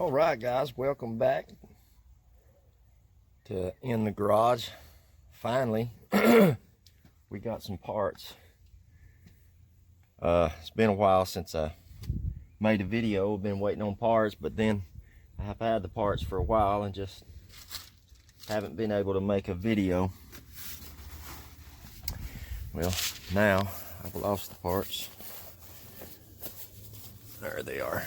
All right, guys, welcome back to In the Garage. Finally, we got some parts. It's been a while since I made a video. I've been waiting on parts, but then I have had the parts for a while and just haven't been able to make a video. Well, now I've lost the parts. There they are.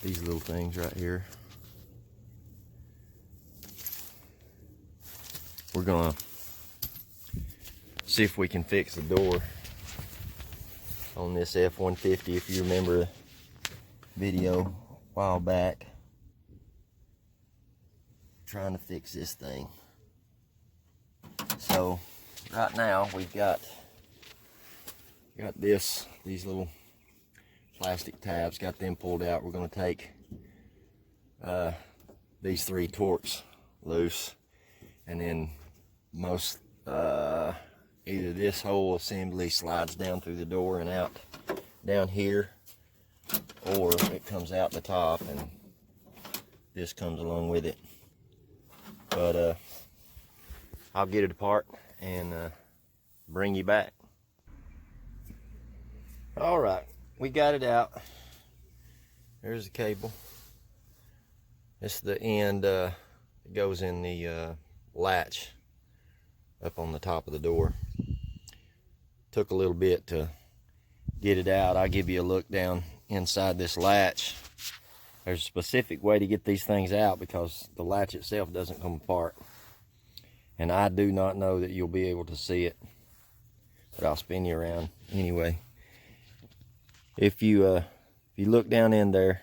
These little things right here. We're gonna see if we can fix the door on this F150. If you remember the video a while back, trying to fix this thing. So right now we've got these little plastic tabs, got them pulled out. We're going to take these 3 Torx loose, and then either this whole assembly slides down through the door and out down here, or it comes out the top and this comes along with it. But I'll get it apart and bring you back. All right, we got it out. There's the cable. This is the end. It goes in the latch up on the top of the door. Took a little bit to get it out. I'll give you a look down inside this latch. There's a specific way to get these things out because the latch itself doesn't come apart. And I do not know that you'll be able to see it, but I'll spin you around anyway. If you look down in there,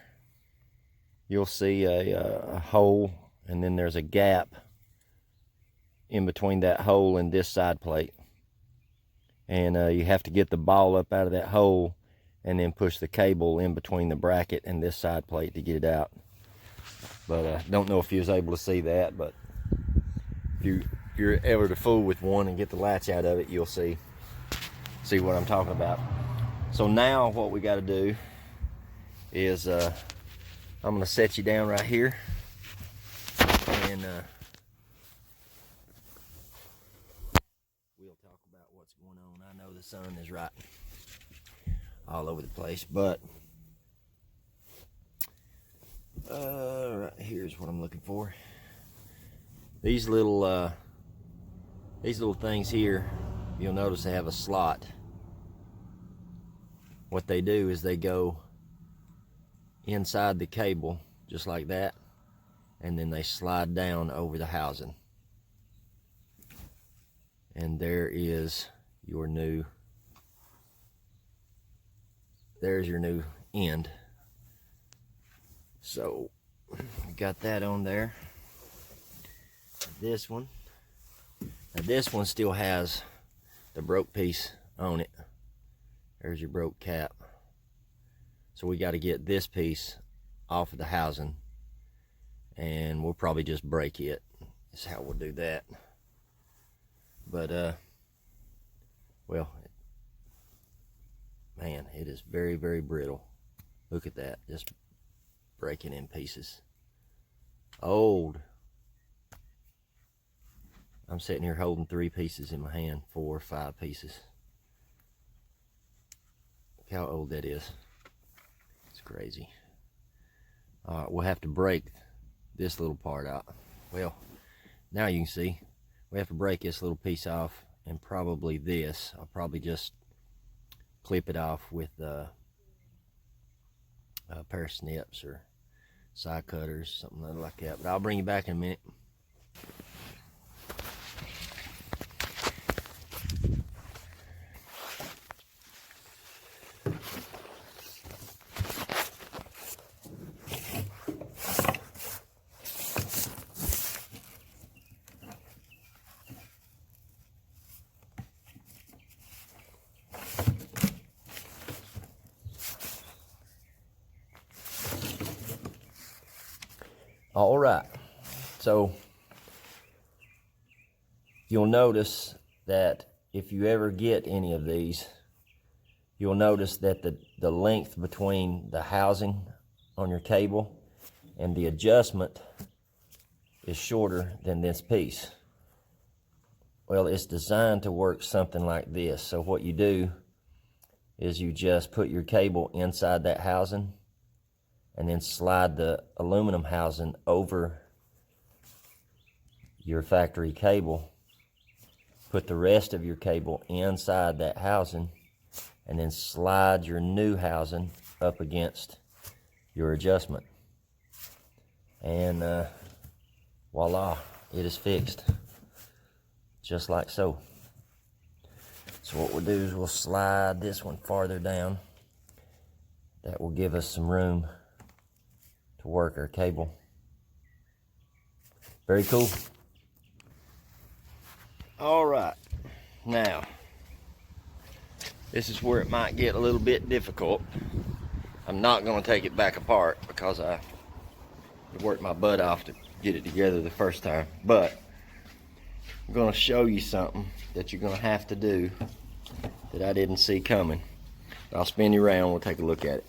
you'll see a hole, and then there's a gap in between that hole and this side plate. And you have to get the ball up out of that hole and then push the cable in between the bracket and this side plate to get it out. But don't know if you was able to see that, but if you're ever to fool with one and get the latch out of it, you'll see what I'm talking about. So now what we got to do is I'm going to set you down right here, and we'll talk about what's going on. I know the sun is right all over the place, but right here's what I'm looking for. These little things here, you'll notice they have a slot. What they do is they go inside the cable just like that, and then they slide down over the housing, and there's your new end. So we got that on there. This one still has the broke piece on it. There's your broke cap. So we got to get this piece off of the housing, and we'll probably just break it. That's how we'll do that. But well, man, it is very, very brittle. Look at that, just breaking in pieces. Old. I'm sitting here holding 3 pieces in my hand, 4 or 5 pieces. Look how old that is. It's crazy. All right, we'll have to break this little part out. Well, now you can see we have to break this little piece off, and probably this. I'll probably just clip it off with a pair of snips or side cutters, something like that. But I'll bring you back in a minute. All right, so you'll notice that if you ever get any of these, you'll notice that the length between the housing on your cable, and the adjustment is shorter than this piece. Well, it's designed to work something like this. So what you do is you just put your cable inside that housing and then slide the aluminum housing over your factory cable. Put the rest of your cable inside that housing and then slide your new housing up against your adjustment. And voila, it is fixed. Just like so. So what we'll do is we'll slide this one farther down. That will give us some room to work our cable. Very cool. All right, now this is where it might get a little bit difficult. I'm not going to take it back apart because I worked my butt off to get it together the first time, but I'm going to show you something that you're going to have to do that I didn't see coming. I'll spin you around, we'll take a look at it.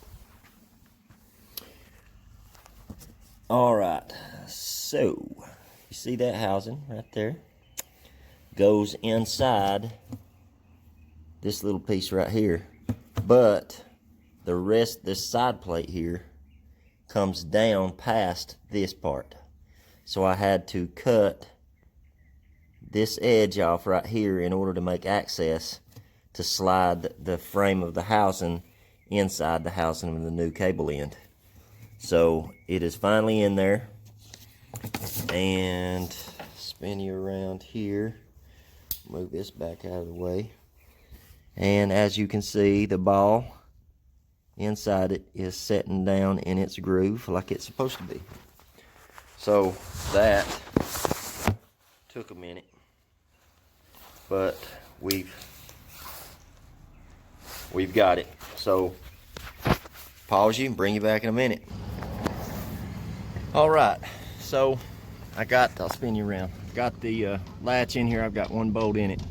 All right, so you see that housing right there? Goes inside this little piece right here, but the rest, this side plate here, comes down past this part. So I had to cut this edge off right here in order to make access to slide the frame of the housing inside the housing of the new cable end. So it is finally in there, and spin you around here, move this back out of the way, and as you can see, the ball inside it is setting down in its groove like it's supposed to be. So that took a minute, but we've got it. So pause you and bring you back in a minute. All right, so I'll spin you around. Got the latch in here. I've got one bolt in it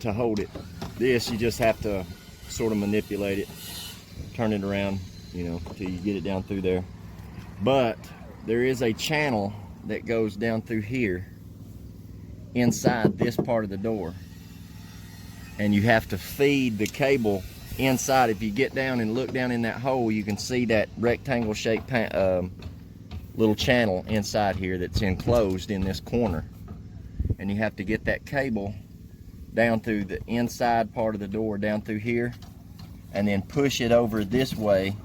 to hold it. This, you just have to sort of manipulate it, turn it around, you know, till you get it down through there. But there is a channel that goes down through here inside this part of the door, and you have to feed the cable inside. If you get down and look down in that hole, you can see that rectangle shaped little channel inside here that's enclosed in this corner, and you have to get that cable down through the inside part of the door, down through here, and then push it over this way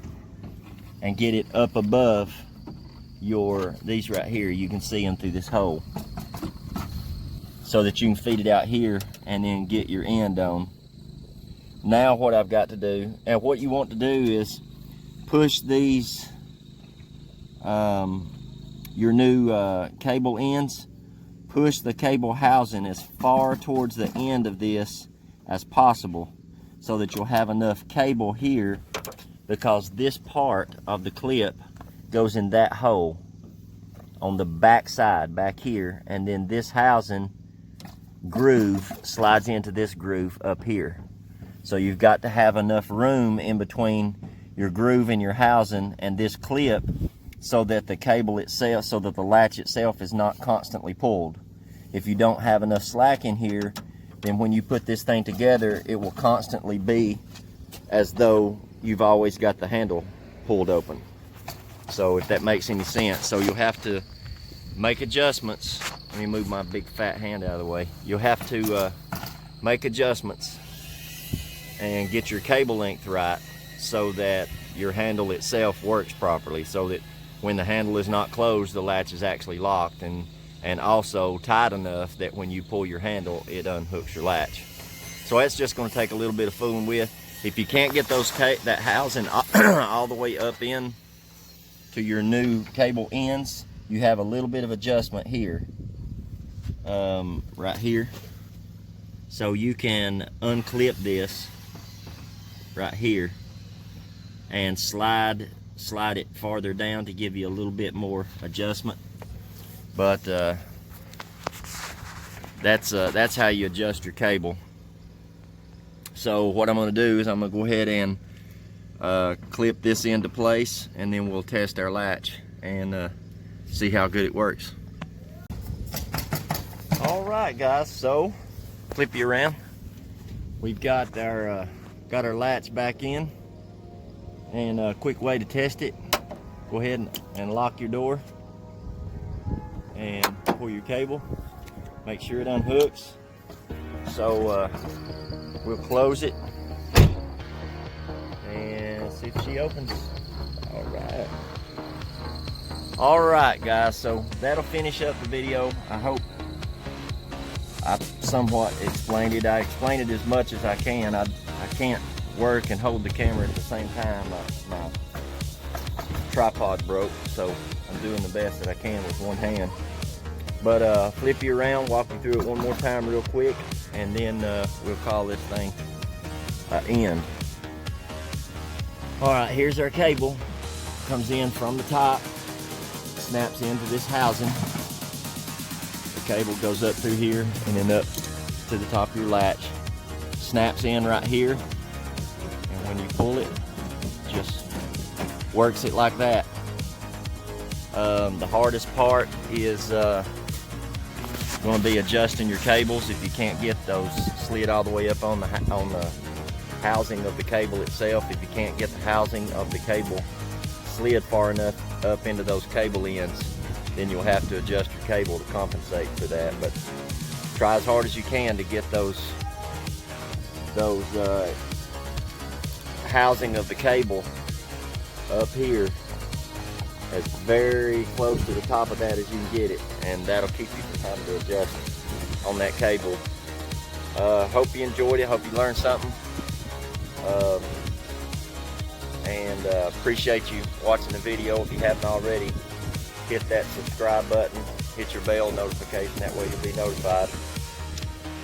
and get it up above these right here. You can see them through this hole, so that you can feed it out here and then get your end on. Now what I've got to do, and what you want to do, is push these your new cable ends, push the cable housing as far towards the end of this as possible, so that you'll have enough cable here, because this part of the clip goes in that hole on the back side back here, and then this housing groove slides into this groove up here. So you've got to have enough room in between your groove and your housing and this clip, so that the cable itself, so that the latch itself is not constantly pulled. If you don't have enough slack in here, then when you put this thing together, it will constantly be as though you've always got the handle pulled open. So if that makes any sense. So you'll have to make adjustments. Let me move my big fat hand out of the way. You'll have to make adjustments and get your cable length right, so that your handle itself works properly, so that when the handle is not closed, the latch is actually locked, and also tight enough that when you pull your handle, it unhooks your latch. So that's just going to take a little bit of fooling with. If you can't get that housing all the way up in to your new cable ends, you have a little bit of adjustment here, right here. So you can unclip this right here and slide it farther down to give you a little bit more adjustment. But that's how you adjust your cable. So what I'm going to do is I'm going to go ahead and clip this into place, and then we'll test our latch and see how good it works. All right, guys, so flip you around. We've got our latch back in, and a quick way to test it: go ahead and lock your door and pull your cable. Make sure it unhooks. So we'll close it and see if she opens. All right, guys, so that'll finish up the video. I hope I somewhat explained it. I explained it as much as I can. I can't work and hold the camera at the same time. My tripod broke, so I'm doing the best that I can with one hand. But flip you around, walk you through it one more time real quick, and then we'll call this thing end. All right, here's our cable. Comes in from the top, snaps into this housing. The cable goes up through here and then up to the top of your latch. Snaps in right here, and when you pull it, just works it like that. The hardest part is going to be adjusting your cables. If you can't get those slid all the way up on the housing of the cable itself, if you can't get the housing of the cable slid far enough up into those cable ends, then you'll have to adjust your cable to compensate for that. But try as hard as you can to get those housing of the cable up here as very close to the top of that as you can get it, and that'll keep you from having to adjust on that cable. Hope you enjoyed it. Hope you learned something. And appreciate you watching the video. If you haven't already, hit that subscribe button, hit your bell notification, that way you'll be notified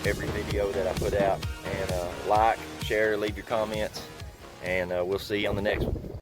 every video that I put out. And like, share, leave your comments, and we'll see you on the next one.